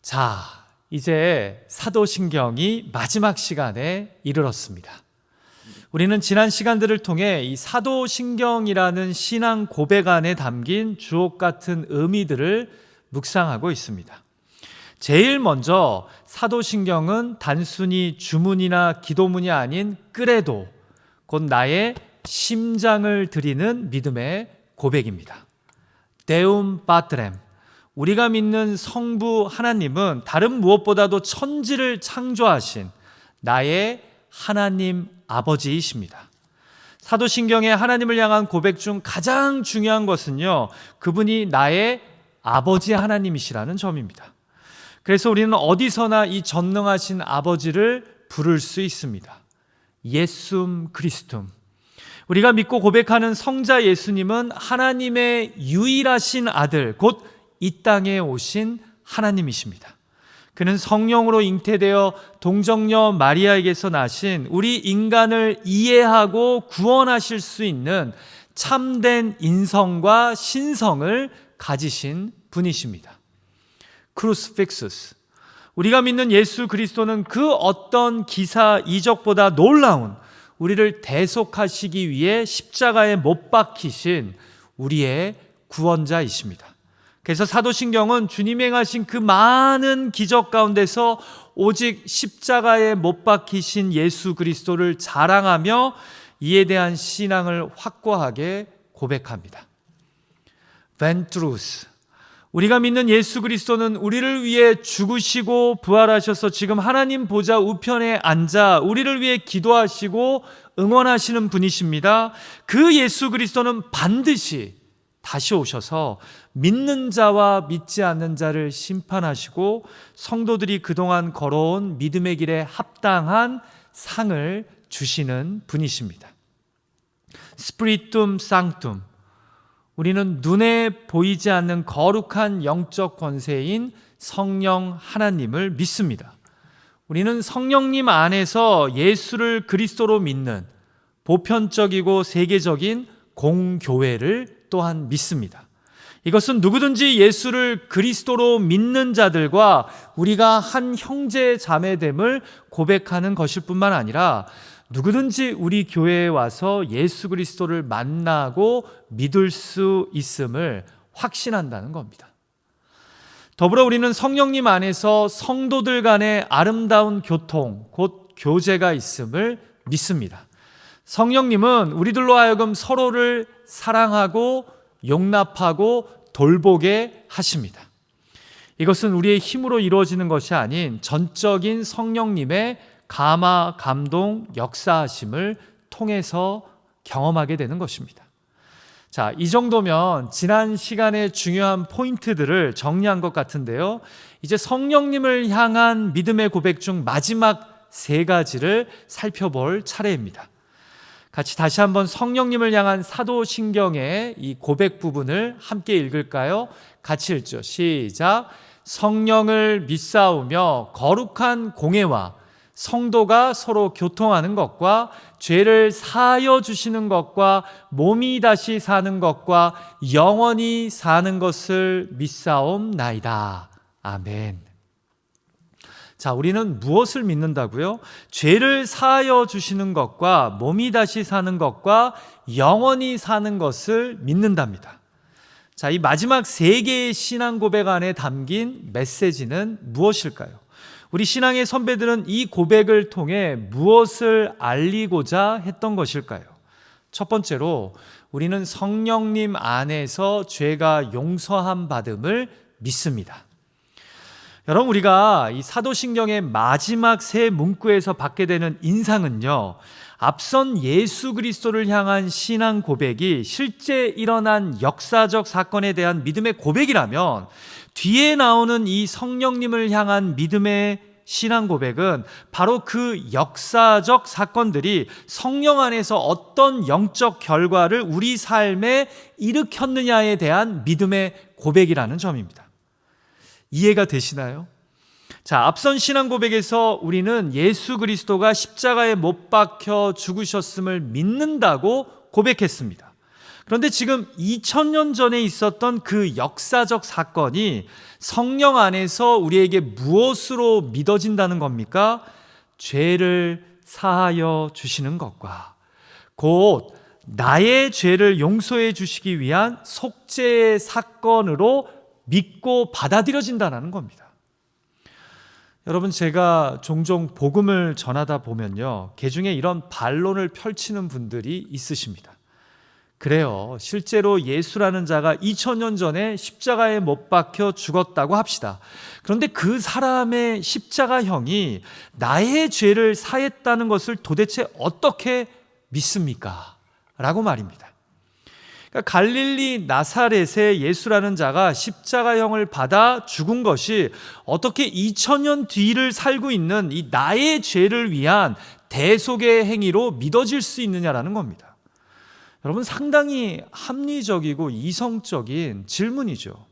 자, 이제 사도신경이 마지막 시간에 이르렀습니다. 우리는 지난 시간들을 통해 이 사도신경이라는 신앙 고백 안에 담긴 주옥 같은 의미들을 묵상하고 있습니다. 제일 먼저 사도신경은 단순히 주문이나 기도문이 아닌 끄레도, 곧 나의 심장을 드리는 믿음의 고백입니다. 데움 파트렘, 우리가 믿는 성부 하나님은 다른 무엇보다도 천지를 창조하신 나의 하나님 아버지이십니다. 사도신경의 하나님을 향한 고백 중 가장 중요한 것은요, 그분이 나의 아버지 하나님이시라는 점입니다. 그래서 우리는 어디서나 이 전능하신 아버지를 부를 수 있습니다. 예수님 그리스둠. 우리가 믿고 고백하는 성자 예수님은 하나님의 유일하신 아들, 곧 이 땅에 오신 하나님이십니다. 그는 성령으로 잉태되어 동정녀 마리아에게서 나신 우리 인간을 이해하고 구원하실 수 있는 참된 인성과 신성을 가지신 분이십니다. 크루스픽스스, 우리가 믿는 예수 그리스도는 그 어떤 기사 이적보다 놀라운 우리를 대속하시기 위해 십자가에 못 박히신 우리의 구원자이십니다. 그래서 사도신경은 주님이 행하신 그 많은 기적 가운데서 오직 십자가에 못 박히신 예수 그리스도를 자랑하며 이에 대한 신앙을 확고하게 고백합니다. 벤트루스, 우리가 믿는 예수 그리스도는 우리를 위해 죽으시고 부활하셔서 지금 하나님 보좌 우편에 앉아 우리를 위해 기도하시고 응원하시는 분이십니다. 그 예수 그리스도는 반드시 다시 오셔서 믿는 자와 믿지 않는 자를 심판하시고 성도들이 그동안 걸어온 믿음의 길에 합당한 상을 주시는 분이십니다. 스피리툼 상툼, 우리는 눈에 보이지 않는 거룩한 영적 권세인 성령 하나님을 믿습니다. 우리는 성령님 안에서 예수를 그리스도로 믿는 보편적이고 세계적인 공교회를 또한 믿습니다. 이것은 누구든지 예수를 그리스도로 믿는 자들과 우리가 한 형제 자매됨을 고백하는 것일 뿐만 아니라 누구든지 우리 교회에 와서 예수 그리스도를 만나고 믿을 수 있음을 확신한다는 겁니다. 더불어 우리는 성령님 안에서 성도들 간의 아름다운 교통, 곧 교제가 있음을 믿습니다. 성령님은 우리들로 하여금 서로를 사랑하고 용납하고 돌보게 하십니다. 이것은 우리의 힘으로 이루어지는 것이 아닌 전적인 성령님의 감화, 감동, 역사하심을 통해서 경험하게 되는 것입니다. 자, 이 정도면 지난 시간의 중요한 포인트들을 정리한 것 같은데요. 이제 성령님을 향한 믿음의 고백 중 마지막 세 가지를 살펴볼 차례입니다. 같이 다시 한번 성령님을 향한 사도신경의 이 고백 부분을 함께 읽을까요? 같이 읽죠. 시작. 성령을 믿사오며 거룩한 공회와 성도가 서로 교통하는 것과 죄를 사하여 주시는 것과 몸이 다시 사는 것과 영원히 사는 것을 믿사옵나이다. 아멘. 자, 우리는 무엇을 믿는다고요? 죄를 사하여 주시는 것과 몸이 다시 사는 것과 영원히 사는 것을 믿는답니다. 자, 이 마지막 세 개의 신앙 고백 안에 담긴 메시지는 무엇일까요? 우리 신앙의 선배들은 이 고백을 통해 무엇을 알리고자 했던 것일까요? 첫 번째로 우리는 성령님 안에서 죄가 용서함 받음을 믿습니다. 여러분, 우리가 이 사도신경의 마지막 세 문구에서 받게 되는 인상은요, 앞선 예수 그리스도를 향한 신앙 고백이 실제 일어난 역사적 사건에 대한 믿음의 고백이라면 뒤에 나오는 이 성령님을 향한 믿음의 신앙 고백은 바로 그 역사적 사건들이 성령 안에서 어떤 영적 결과를 우리 삶에 일으켰느냐에 대한 믿음의 고백이라는 점입니다. 이해가 되시나요? 자, 앞선 신앙 고백에서 우리는 예수 그리스도가 십자가에 못 박혀 죽으셨음을 믿는다고 고백했습니다. 그런데 지금 2000년 전에 있었던 그 역사적 사건이 성령 안에서 우리에게 무엇으로 믿어진다는 겁니까? 죄를 사하여 주시는 것과 곧 나의 죄를 용서해 주시기 위한 속죄의 사건으로 믿고 받아들여진다는 겁니다. 여러분, 제가 종종 복음을 전하다 보면요, 개중에 이런 반론을 펼치는 분들이 있으십니다. 그래요, 실제로 예수라는 자가 2000년 전에 십자가에 못 박혀 죽었다고 합시다. 그런데 그 사람의 십자가형이 나의 죄를 사했다는 것을 도대체 어떻게 믿습니까? 라고 말입니다. 그러니까 갈릴리 나사렛의 예수라는 자가 십자가형을 받아 죽은 것이 어떻게 2000년 뒤를 살고 있는 이 나의 죄를 위한 대속의 행위로 믿어질 수 있느냐라는 겁니다. 여러분, 상당히 합리적이고 이성적인 질문이죠.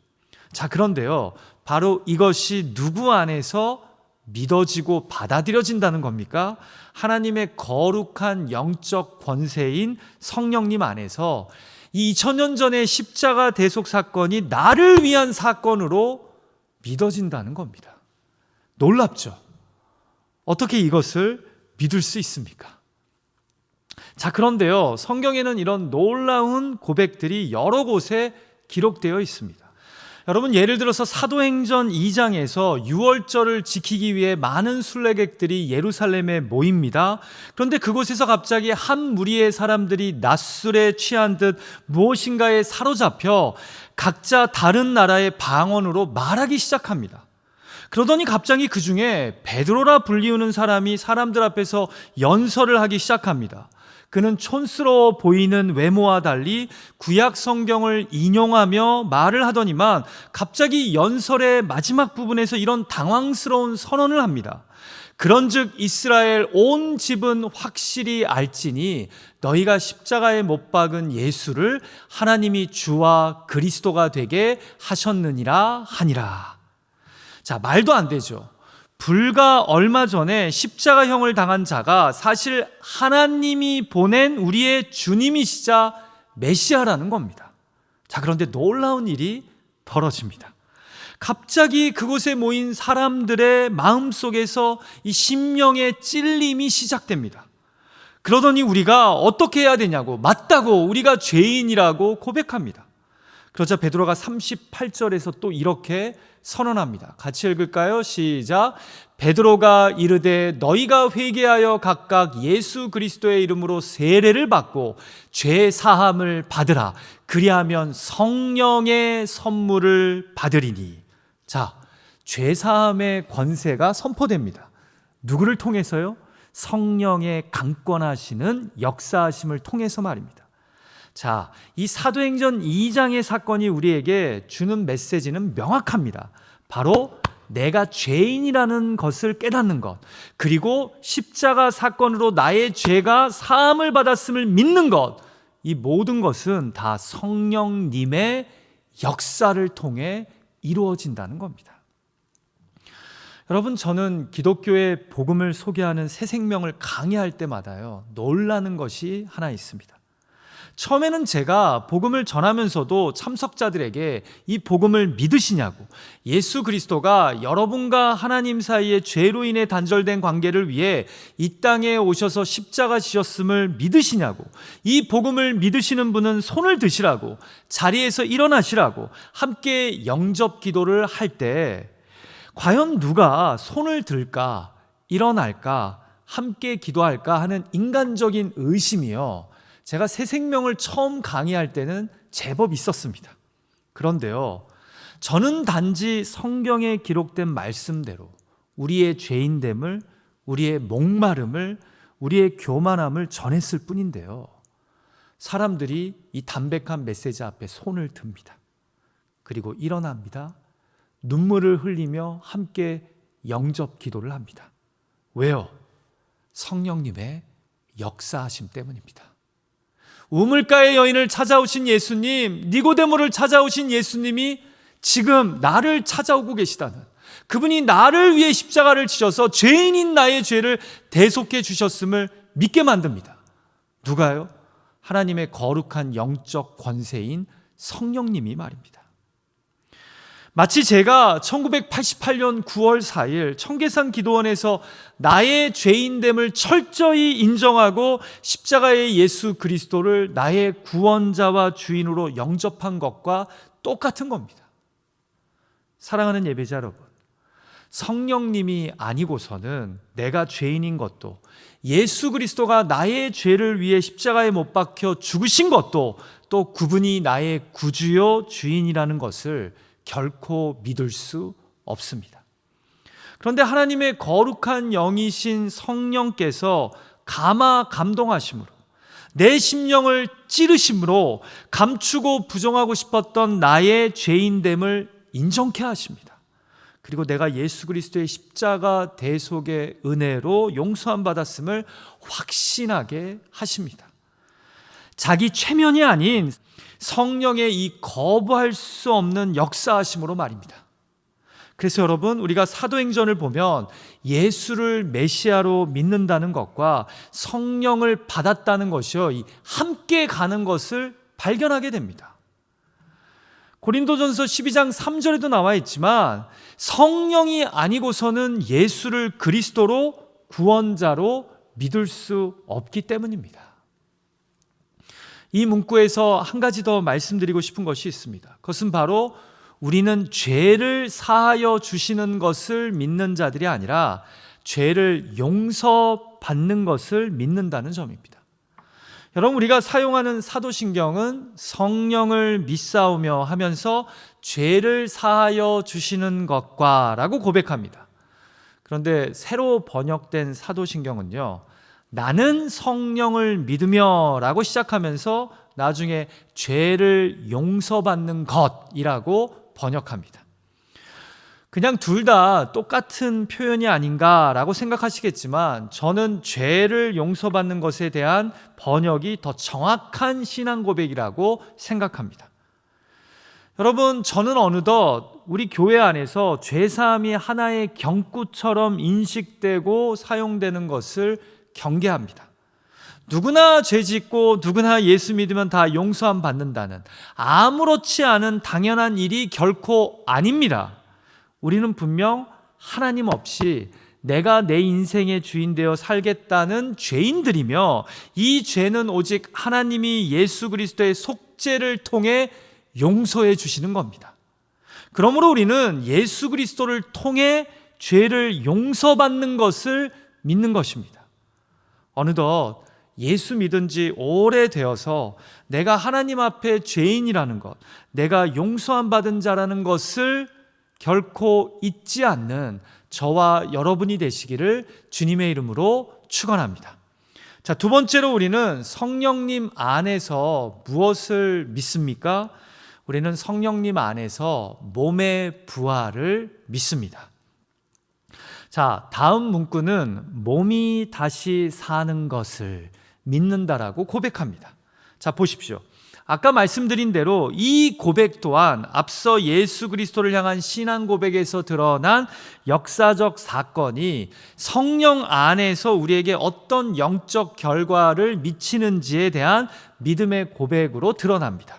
자, 그런데요, 바로 이것이 누구 안에서 믿어지고 받아들여진다는 겁니까? 하나님의 거룩한 영적 권세인 성령님 안에서 이 2000년 전의 십자가 대속 사건이 나를 위한 사건으로 믿어진다는 겁니다. 놀랍죠? 어떻게 이것을 믿을 수 있습니까? 자, 그런데요, 성경에는 이런 놀라운 고백들이 여러 곳에 기록되어 있습니다. 여러분, 예를 들어서 사도행전 2장에서 유월절을 지키기 위해 많은 순례객들이 예루살렘에 모입니다. 그런데 그곳에서 갑자기 한 무리의 사람들이 낮술에 취한 듯 무엇인가에 사로잡혀 각자 다른 나라의 방언으로 말하기 시작합니다. 그러더니 갑자기 그 중에 베드로라 불리우는 사람이 사람들 앞에서 연설을 하기 시작합니다. 그는 촌스러워 보이는 외모와 달리 구약 성경을 인용하며 말을 하더니만 갑자기 연설의 마지막 부분에서 이런 당황스러운 선언을 합니다. 그런즉 이스라엘 온 집은 확실히 알지니 너희가 십자가에 못 박은 예수를 하나님이 주와 그리스도가 되게 하셨느니라 하니라. 자, 말도 안 되죠. 불과 얼마 전에 십자가형을 당한 자가 사실 하나님이 보낸 우리의 주님이시자 메시아라는 겁니다. 자, 그런데 놀라운 일이 벌어집니다. 갑자기 그곳에 모인 사람들의 마음속에서 이 심령의 찔림이 시작됩니다. 그러더니 우리가 어떻게 해야 되냐고, 맞다고, 우리가 죄인이라고 고백합니다. 그러자 베드로가 38절에서 또 이렇게 선언합니다. 같이 읽을까요? 시작. 베드로가 이르되 너희가 회개하여 각각 예수 그리스도의 이름으로 세례를 받고 죄 사함을 받으라. 그리하면 성령의 선물을 받으리니. 자, 죄 사함의 권세가 선포됩니다. 누구를 통해서요? 성령의 강권하시는 역사하심을 통해서 말입니다. 자, 이 사도행전 2장의 사건이 우리에게 주는 메시지는 명확합니다. 바로 내가 죄인이라는 것을 깨닫는 것, 그리고 십자가 사건으로 나의 죄가 사함을 받았음을 믿는 것, 이 모든 것은 다 성령님의 역사를 통해 이루어진다는 겁니다. 여러분, 저는 기독교의 복음을 소개하는 새 생명을 강의할 때마다요, 놀라는 것이 하나 있습니다. 처음에는 제가 복음을 전하면서도 참석자들에게 이 복음을 믿으시냐고, 예수 그리스도가 여러분과 하나님 사이의 죄로 인해 단절된 관계를 위해 이 땅에 오셔서 십자가 지셨음을 믿으시냐고, 이 복음을 믿으시는 분은 손을 드시라고, 자리에서 일어나시라고 함께 영접 기도를 할 때 과연 누가 손을 들까, 일어날까, 함께 기도할까 하는 인간적인 의심이요, 제가 새 생명을 처음 강의할 때는 제법 있었습니다. 그런데요, 저는 단지 성경에 기록된 말씀대로 우리의 죄인됨을, 우리의 목마름을, 우리의 교만함을 전했을 뿐인데요, 사람들이 이 담백한 메시지 앞에 손을 듭니다. 그리고 일어납니다. 눈물을 흘리며 함께 영접 기도를 합니다. 왜요? 성령님의 역사하심 때문입니다. 우물가의 여인을 찾아오신 예수님, 니고데모를 찾아오신 예수님이 지금 나를 찾아오고 계시다는, 그분이 나를 위해 십자가를 지셔서 죄인인 나의 죄를 대속해 주셨음을 믿게 만듭니다. 누가요? 하나님의 거룩한 영적 권세인 성령님이 말입니다. 마치 제가 1988년 9월 4일 청계산 기도원에서 나의 죄인됨을 철저히 인정하고 십자가의 예수 그리스도를 나의 구원자와 주인으로 영접한 것과 똑같은 겁니다. 사랑하는 예배자 여러분, 성령님이 아니고서는 내가 죄인인 것도, 예수 그리스도가 나의 죄를 위해 십자가에 못 박혀 죽으신 것도, 또 그분이 나의 구주요 주인이라는 것을 결코 믿을 수 없습니다. 그런데 하나님의 거룩한 영이신 성령께서 감동하심으로, 내 심령을 찌르심으로 감추고 부정하고 싶었던 나의 죄인됨을 인정케 하십니다. 그리고 내가 예수 그리스도의 십자가 대속의 은혜로 용서함 받았음을 확신하게 하십니다. 자기 최면이 아닌 성령의 이 거부할 수 없는 역사하심으로 말입니다. 그래서 여러분, 우리가 사도행전을 보면 예수를 메시아로 믿는다는 것과 성령을 받았다는 것이요, 함께 가는 것을 발견하게 됩니다. 고린도전서 12장 3절에도 나와 있지만 성령이 아니고서는 예수를 그리스도로 구원자로 믿을 수 없기 때문입니다. 이 문구에서 한 가지 더 말씀드리고 싶은 것이 있습니다. 그것은 바로 우리는 죄를 사하여 주시는 것을 믿는 자들이 아니라 죄를 용서받는 것을 믿는다는 점입니다. 여러분, 우리가 사용하는 사도신경은 성령을 믿사오며 하면서 죄를 사하여 주시는 것과 라고 고백합니다. 그런데 새로 번역된 사도신경은요, 나는 성령을 믿으며 라고 시작하면서 나중에 죄를 용서받는 것이라고 번역합니다. 그냥 둘 다 똑같은 표현이 아닌가라고 생각하시겠지만 저는 죄를 용서받는 것에 대한 번역이 더 정확한 신앙 고백이라고 생각합니다. 여러분, 저는 어느덧 우리 교회 안에서 죄사함이 하나의 경구처럼 인식되고 사용되는 것을 경계합니다. 누구나 죄 짓고 누구나 예수 믿으면 다 용서함 받는다는 아무렇지 않은 당연한 일이 결코 아닙니다. 우리는 분명 하나님 없이 내가 내 인생의 주인 되어 살겠다는 죄인들이며, 이 죄는 오직 하나님이 예수 그리스도의 속죄를 통해 용서해 주시는 겁니다. 그러므로 우리는 예수 그리스도를 통해 죄를 용서받는 것을 믿는 것입니다. 어느덧 예수 믿은 지 오래되어서 내가 하나님 앞에 죄인이라는 것, 내가 용서함 받은 자라는 것을 결코 잊지 않는 저와 여러분이 되시기를 주님의 이름으로 축원합니다. 자, 두 번째로 우리는 성령님 안에서 무엇을 믿습니까? 우리는 성령님 안에서 몸의 부활을 믿습니다. 자, 다음 문구는 몸이 다시 사는 것을 믿는다라고 고백합니다. 자, 보십시오. 아까 말씀드린 대로 이 고백 또한 앞서 예수 그리스도를 향한 신앙 고백에서 드러난 역사적 사건이 성령 안에서 우리에게 어떤 영적 결과를 미치는지에 대한 믿음의 고백으로 드러납니다.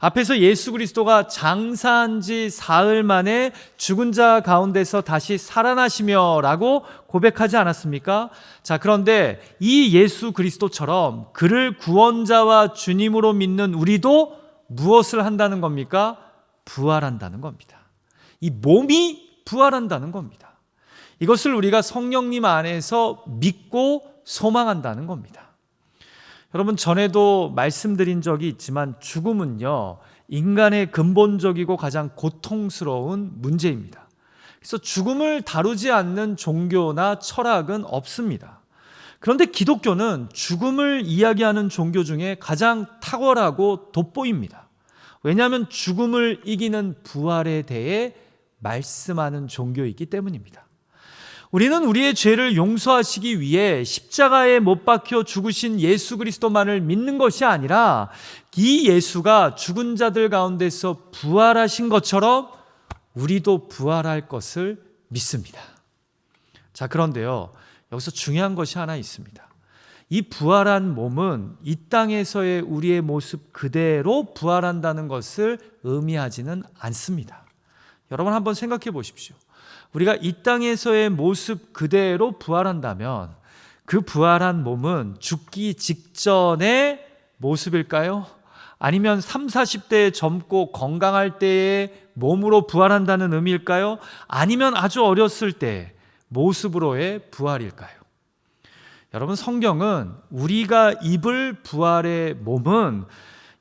앞에서 예수 그리스도가 장사한 지 사흘 만에 죽은 자 가운데서 다시 살아나시며 라고 고백하지 않았습니까? 자, 그런데 이 예수 그리스도처럼 그를 구원자와 주님으로 믿는 우리도 무엇을 한다는 겁니까? 부활한다는 겁니다. 이 몸이 부활한다는 겁니다. 이것을 우리가 성령님 안에서 믿고 소망한다는 겁니다. 여러분, 전에도 말씀드린 적이 있지만 죽음은요, 인간의 근본적이고 가장 고통스러운 문제입니다. 그래서 죽음을 다루지 않는 종교나 철학은 없습니다. 그런데 기독교는 죽음을 이야기하는 종교 중에 가장 탁월하고 돋보입니다. 왜냐하면 죽음을 이기는 부활에 대해 말씀하는 종교이기 때문입니다. 우리는 우리의 죄를 용서하시기 위해 십자가에 못 박혀 죽으신 예수 그리스도만을 믿는 것이 아니라 이 예수가 죽은 자들 가운데서 부활하신 것처럼 우리도 부활할 것을 믿습니다. 자, 그런데요, 여기서 중요한 것이 하나 있습니다. 이 부활한 몸은 이 땅에서의 우리의 모습 그대로 부활한다는 것을 의미하지는 않습니다. 여러분 한번 생각해 보십시오. 우리가 이 땅에서의 모습 그대로 부활한다면 그 부활한 몸은 죽기 직전의 모습일까요? 아니면 30, 40대에 젊고 건강할 때의 몸으로 부활한다는 의미일까요? 아니면 아주 어렸을 때 모습으로의 부활일까요? 여러분, 성경은 우리가 입을 부활의 몸은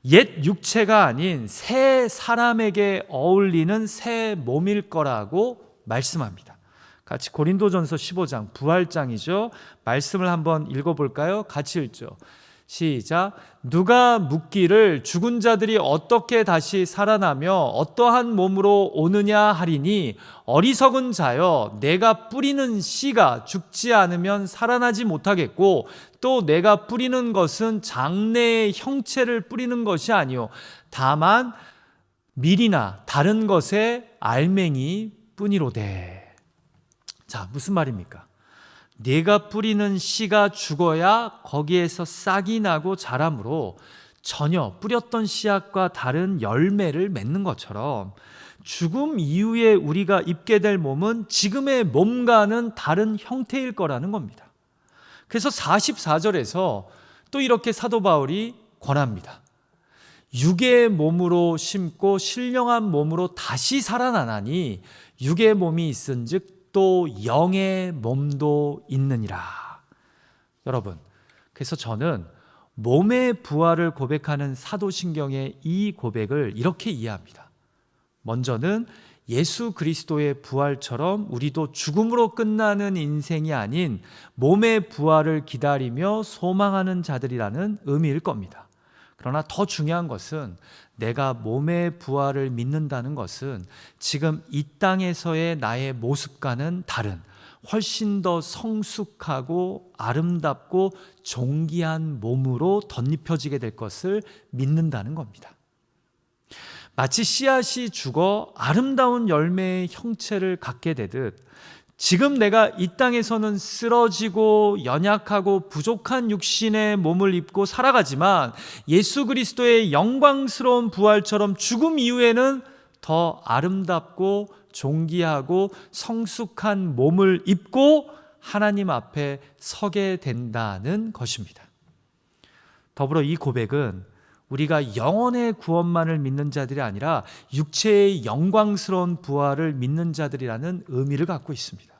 옛 육체가 아닌 새 사람에게 어울리는 새 몸일 거라고 말씀합니다. 같이 고린도전서 15장 부활장이죠. 말씀을 한번 읽어볼까요? 같이 읽죠. 시작. 누가 묻기를 죽은 자들이 어떻게 다시 살아나며 어떠한 몸으로 오느냐 하리니 어리석은 자여, 내가 뿌리는 씨가 죽지 않으면 살아나지 못하겠고 또 내가 뿌리는 것은 장래의 형체를 뿌리는 것이 아니요 다만 밀이나 다른 것의 알맹이 뿐이로되. 자, 무슨 말입니까? 내가 뿌리는 씨가 죽어야 거기에서 싹이 나고 자라므로 전혀 뿌렸던 씨앗과 다른 열매를 맺는 것처럼 죽음 이후에 우리가 입게 될 몸은 지금의 몸과는 다른 형태일 거라는 겁니다. 그래서 44절에서 또 이렇게 사도 바울이 권합니다. 육의 몸으로 심고 신령한 몸으로 다시 살아나나니 육의 몸이 있은즉 또 영의 몸도 있느니라. 여러분, 그래서 저는 몸의 부활을 고백하는 사도신경의 이 고백을 이렇게 이해합니다. 먼저는 예수 그리스도의 부활처럼 우리도 죽음으로 끝나는 인생이 아닌 몸의 부활을 기다리며 소망하는 자들이라는 의미일 겁니다. 그러나 더 중요한 것은 내가 몸의 부활을 믿는다는 것은 지금 이 땅에서의 나의 모습과는 다른 훨씬 더 성숙하고 아름답고 존귀한 몸으로 덧입혀지게 될 것을 믿는다는 겁니다. 마치 씨앗이 죽어 아름다운 열매의 형체를 갖게 되듯 지금 내가 이 땅에서는 쓰러지고 연약하고 부족한 육신의 몸을 입고 살아가지만 예수 그리스도의 영광스러운 부활처럼 죽음 이후에는 더 아름답고 존귀하고 성숙한 몸을 입고 하나님 앞에 서게 된다는 것입니다. 더불어 이 고백은 우리가 영혼의 구원만을 믿는 자들이 아니라 육체의 영광스러운 부활을 믿는 자들이라는 의미를 갖고 있습니다.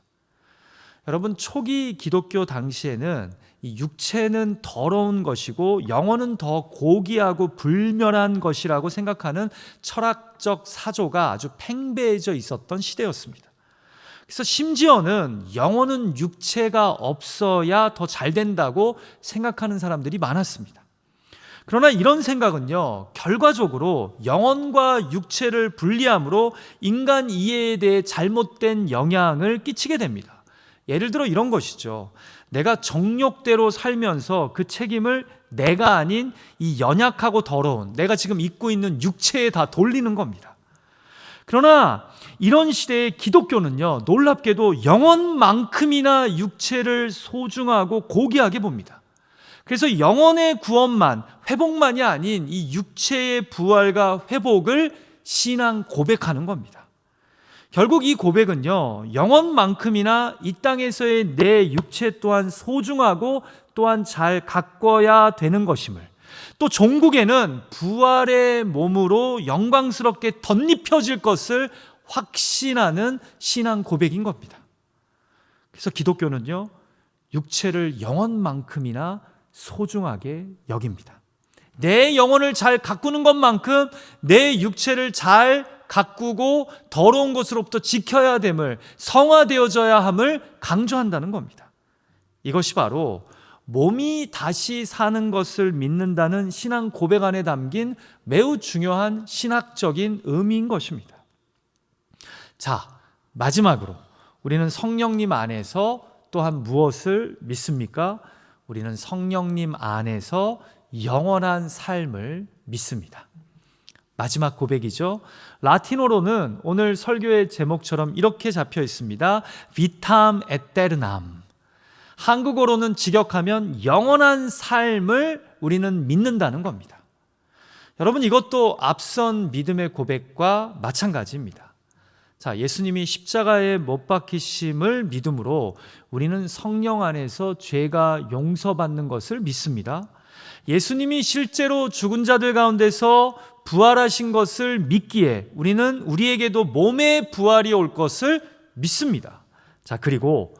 여러분, 초기 기독교 당시에는 이 육체는 더러운 것이고 영혼은 더 고귀하고 불멸한 것이라고 생각하는 철학적 사조가 아주 팽배해져 있었던 시대였습니다. 그래서 심지어는 영혼은 육체가 없어야 더 잘 된다고 생각하는 사람들이 많았습니다. 그러나 이런 생각은요, 결과적으로 영혼과 육체를 분리함으로 인간 이해에 대해 잘못된 영향을 끼치게 됩니다. 예를 들어 이런 것이죠. 내가 정욕대로 살면서 그 책임을 내가 아닌 이 연약하고 더러운 내가 지금 입고 있는 육체에 다 돌리는 겁니다. 그러나 이런 시대의 기독교는요, 놀랍게도 영혼만큼이나 육체를 소중하고 고귀하게 봅니다. 그래서 영혼의 구원만, 회복만이 아닌 이 육체의 부활과 회복을 신앙 고백하는 겁니다. 결국 이 고백은요, 영혼만큼이나 이 땅에서의 내 육체 또한 소중하고 또한 잘 가꿔야 되는 것임을, 또 종국에는 부활의 몸으로 영광스럽게 덧입혀질 것을 확신하는 신앙 고백인 겁니다. 그래서 기독교는요, 육체를 영혼만큼이나 소중하게 여깁니다. 내 영혼을 잘 가꾸는 것만큼 내 육체를 잘 가꾸고 더러운 것으로부터 지켜야 됨을, 성화되어져야 함을 강조한다는 겁니다. 이것이 바로 몸이 다시 사는 것을 믿는다는 신앙 고백 안에 담긴 매우 중요한 신학적인 의미인 것입니다. 자, 마지막으로 우리는 성령님 안에서 또한 무엇을 믿습니까? 우리는 성령님 안에서 영원한 삶을 믿습니다. 마지막 고백이죠. 라틴어로는 오늘 설교의 제목처럼 이렇게 잡혀 있습니다. Vitam aeternam. 한국어로는 직역하면 영원한 삶을 우리는 믿는다는 겁니다. 여러분, 이것도 앞선 믿음의 고백과 마찬가지입니다. 자, 예수님이 십자가에 못 박히심을 믿음으로 우리는 성령 안에서 죄가 용서받는 것을 믿습니다. 예수님이 실제로 죽은 자들 가운데서 부활하신 것을 믿기에 우리는 우리에게도 몸의 부활이 올 것을 믿습니다. 자, 그리고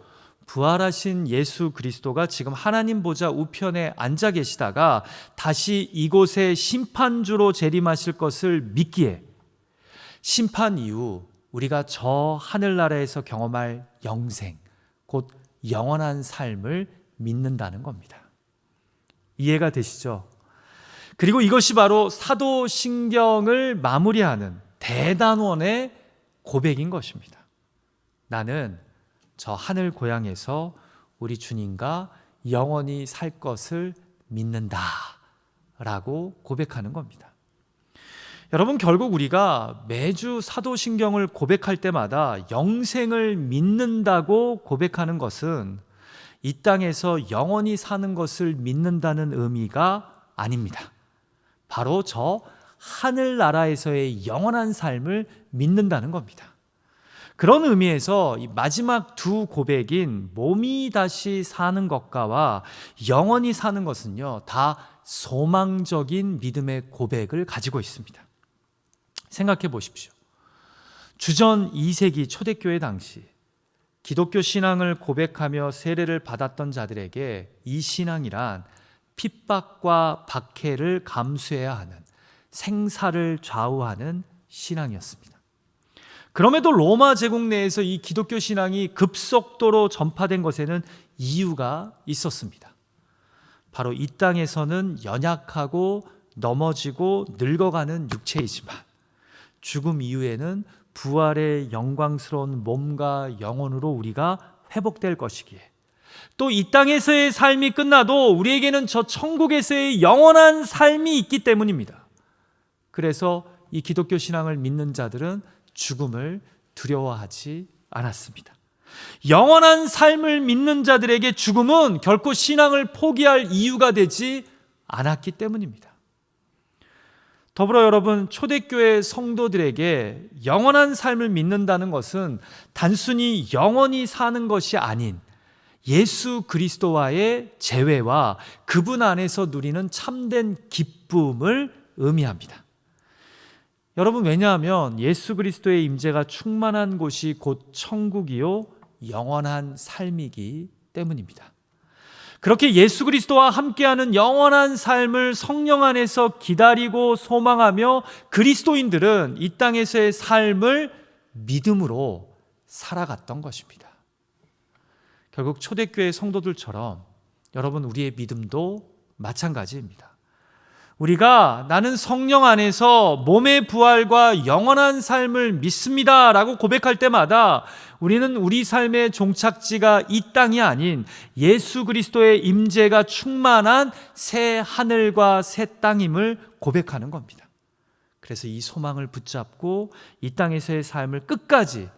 부활하신 예수 그리스도가 지금 하나님 보좌 우편에 앉아 계시다가 다시 이곳에 심판주로 재림하실 것을 믿기에 심판 이후 우리가 저 하늘나라에서 경험할 영생, 곧 영원한 삶을 믿는다는 겁니다. 이해가 되시죠? 그리고 이것이 바로 사도신경을 마무리하는 대단원의 고백인 것입니다. 나는 저 하늘 고향에서 우리 주님과 영원히 살 것을 믿는다 라고 고백하는 겁니다. 여러분, 결국 우리가 매주 사도신경을 고백할 때마다 영생을 믿는다고 고백하는 것은 이 땅에서 영원히 사는 것을 믿는다는 의미가 아닙니다. 바로 저 하늘나라에서의 영원한 삶을 믿는다는 겁니다. 그런 의미에서 이 마지막 두 고백인 몸이 다시 사는 것과와 영원히 사는 것은요, 다 소망적인 믿음의 고백을 가지고 있습니다. 생각해 보십시오. 주전 2세기 초대교회 당시 기독교 신앙을 고백하며 세례를 받았던 자들에게 이 신앙이란 핍박과 박해를 감수해야 하는, 생사를 좌우하는 신앙이었습니다. 그럼에도 로마 제국 내에서 이 기독교 신앙이 급속도로 전파된 것에는 이유가 있었습니다. 바로 이 땅에서는 연약하고 넘어지고 늙어가는 육체이지만 죽음 이후에는 부활의 영광스러운 몸과 영혼으로 우리가 회복될 것이기에, 또 이 땅에서의 삶이 끝나도 우리에게는 저 천국에서의 영원한 삶이 있기 때문입니다. 그래서 이 기독교 신앙을 믿는 자들은 죽음을 두려워하지 않았습니다. 영원한 삶을 믿는 자들에게 죽음은 결코 신앙을 포기할 이유가 되지 않았기 때문입니다. 더불어 여러분, 초대교회 성도들에게 영원한 삶을 믿는다는 것은 단순히 영원히 사는 것이 아닌 예수 그리스도와의 재회와 그분 안에서 누리는 참된 기쁨을 의미합니다. 여러분, 왜냐하면 예수 그리스도의 임재가 충만한 곳이 곧 천국이요 영원한 삶이기 때문입니다. 그렇게 예수 그리스도와 함께하는 영원한 삶을 성령 안에서 기다리고 소망하며 그리스도인들은 이 땅에서의 삶을 믿음으로 살아갔던 것입니다. 결국 초대교회 성도들처럼 여러분, 우리의 믿음도 마찬가지입니다. 우리가 나는 성령 안에서 몸의 부활과 영원한 삶을 믿습니다 라고 고백할 때마다 우리는 우리 삶의 종착지가 이 땅이 아닌 예수 그리스도의 임재가 충만한 새 하늘과 새 땅임을 고백하는 겁니다. 그래서 이 소망을 붙잡고 이 땅에서의 삶을 끝까지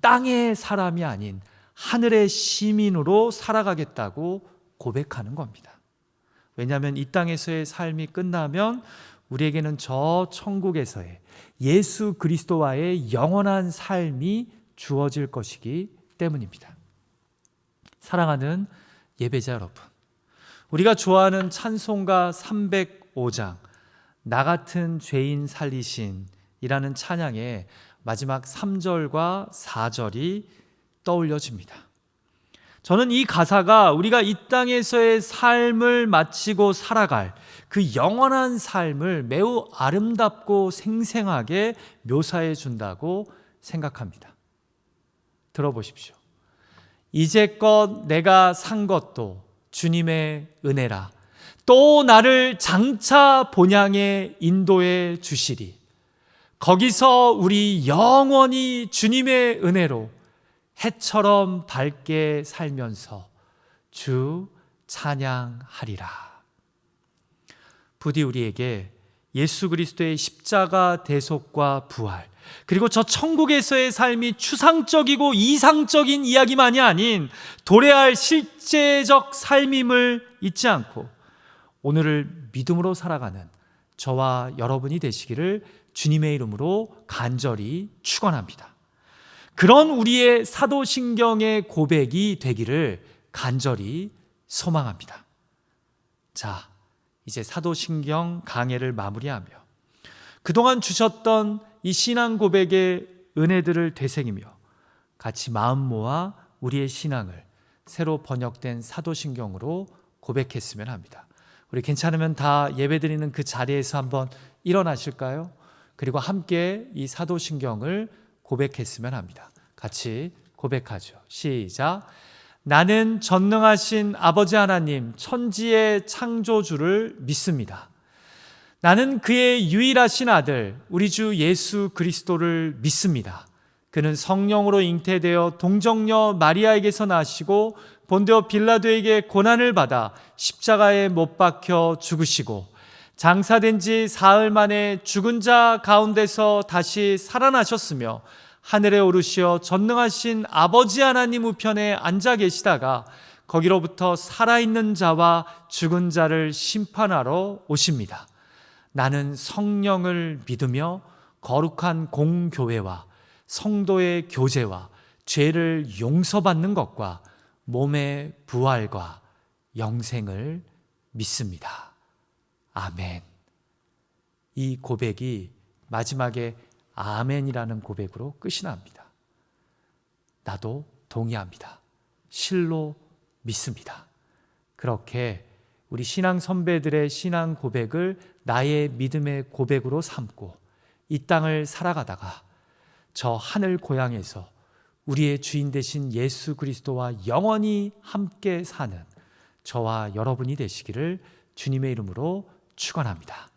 땅의 사람이 아닌 하늘의 시민으로 살아가겠다고 고백하는 겁니다. 왜냐하면 이 땅에서의 삶이 끝나면 우리에게는 저 천국에서의 예수 그리스도와의 영원한 삶이 주어질 것이기 때문입니다. 사랑하는 예배자 여러분, 우리가 좋아하는 찬송가 305장 나 같은 죄인 살리신 이라는 찬양의 마지막 3절과 4절이 떠올려집니다. 저는 이 가사가 우리가 이 땅에서의 삶을 마치고 살아갈 그 영원한 삶을 매우 아름답고 생생하게 묘사해 준다고 생각합니다. 들어보십시오. 이제껏 내가 산 것도 주님의 은혜라. 또 나를 장차 본향에 인도해 주시리. 거기서 우리 영원히 주님의 은혜로 해처럼 밝게 살면서 주 찬양하리라. 부디 우리에게 예수 그리스도의 십자가 대속과 부활, 그리고 저 천국에서의 삶이 추상적이고 이상적인 이야기만이 아닌 도래할 실제적 삶임을 잊지 않고 오늘을 믿음으로 살아가는 저와 여러분이 되시기를 주님의 이름으로 간절히 축원합니다. 그런 우리의 사도신경의 고백이 되기를 간절히 소망합니다. 자, 이제 사도신경 강해를 마무리하며 그동안 주셨던 이 신앙 고백의 은혜들을 되새기며 같이 마음 모아 우리의 신앙을 새로 번역된 사도신경으로 고백했으면 합니다. 우리 괜찮으면 다 예배드리는 그 자리에서 한번 일어나실까요? 그리고 함께 이 사도신경을 고백했으면 합니다. 같이 고백하죠. 시작. 나는 전능하신 아버지 하나님 천지의 창조주를 믿습니다. 나는 그의 유일하신 아들 우리 주 예수 그리스도를 믿습니다. 그는 성령으로 잉태되어 동정녀 마리아에게서 나시고 본디오 빌라도에게 고난을 받아 십자가에 못 박혀 죽으시고 장사된 지 사흘 만에 죽은 자 가운데서 다시 살아나셨으며 하늘에 오르시어 전능하신 아버지 하나님 우편에 앉아 계시다가 거기로부터 살아있는 자와 죽은 자를 심판하러 오십니다. 나는 성령을 믿으며 거룩한 공교회와 성도의 교제와 죄를 용서받는 것과 몸의 부활과 영생을 믿습니다. 아멘. 이 고백이 마지막에 아멘이라는 고백으로 끝이 납니다. 나도 동의합니다. 실로 믿습니다. 그렇게 우리 신앙 선배들의 신앙 고백을 나의 믿음의 고백으로 삼고 이 땅을 살아가다가 저 하늘 고향에서 우리의 주인 되신 예수 그리스도와 영원히 함께 사는 저와 여러분이 되시기를 주님의 이름으로 축원합니다.